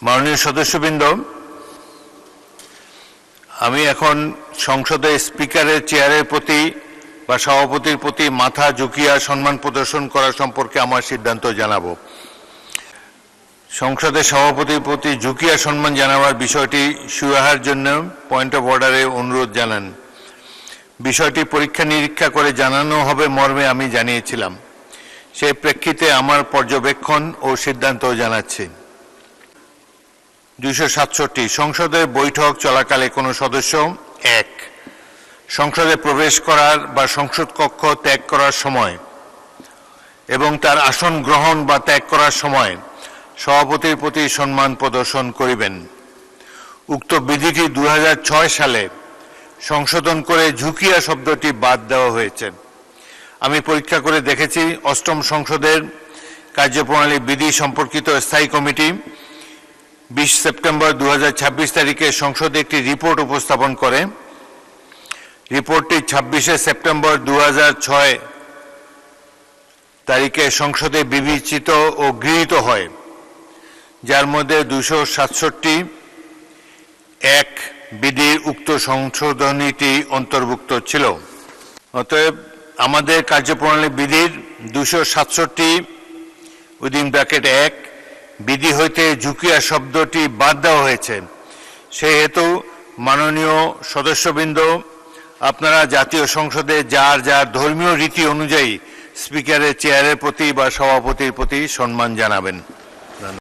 মাননীয় সদস্যবৃন্দ, আমি এখন সংসদে স্পিকারের চেয়ারের প্রতি বা সভাপতির প্রতি মাথা ঝুঁকিয়ে সম্মান প্রদর্শন করা সম্পর্কে আমার সিদ্ধান্ত জানাবো। সংসদের সভাপতির প্রতি ঝুঁকিয়ে সম্মান জানাবার বিষয়টি সুরাহার জন্য পয়েন্ট অফ অর্ডারে অনুরোধ জানান। বিষয়টি পরীক্ষা নিরীক্ষা করে জানানো হবে মর্মে আমি জানিয়েছিলাম। সেই প্রেক্ষিতে আমার পর্যবেক্ষণ ও সিদ্ধান্ত জানাচ্ছি। 267 সংসদের বৈঠক চলাকালে কোনো সদস্য 1 সংসদে প্রবেশ করার বা সংসদ কক্ষ ত্যাগ করার সময় এবং তার আসন গ্রহণ বা ত্যাগ করার সময় সভাপতির প্রতি সম্মান প্রদর্শন করিবেন। উক্ত বিধিটি 2006 সালে সংশোধন করে ঝুঁকিয়া শব্দটি বাদ দেওয়া হয়েছে। আমি পরীক্ষা করে দেখেছি, অষ্টম সংসদের কার্যপ্রণালী বিধি সম্পর্কিত স্থায়ী কমিটি 20 সেপ্টেম্বর 2026 তারিখে সংসদে একটি রিপোর্ট উপস্থাপন করে। রিপোর্টটি 26 সেপ্টেম্বর 2006 তারিখে সংসদে বিবেচিত ও গৃহীত হয়, যার মধ্যে 267(1) বিধির উক্ত সংশোধনীটি অন্তর্ভুক্ত ছিল। অতএব আমাদের কার্যপ্রণালী বিধির 267(1) বিধি হইতে ঝুঁকিয়া শব্দটি বাদ দেওয়া হয়েছে। সেহেতু মাননীয় সদস্যবৃন্দ, আপনারা জাতীয় সংসদে যার যার ধর্মীয় রীতি অনুযায়ী স্পিকারের চেয়ারের প্রতি বা সভাপতির প্রতি সম্মান জানাবেন।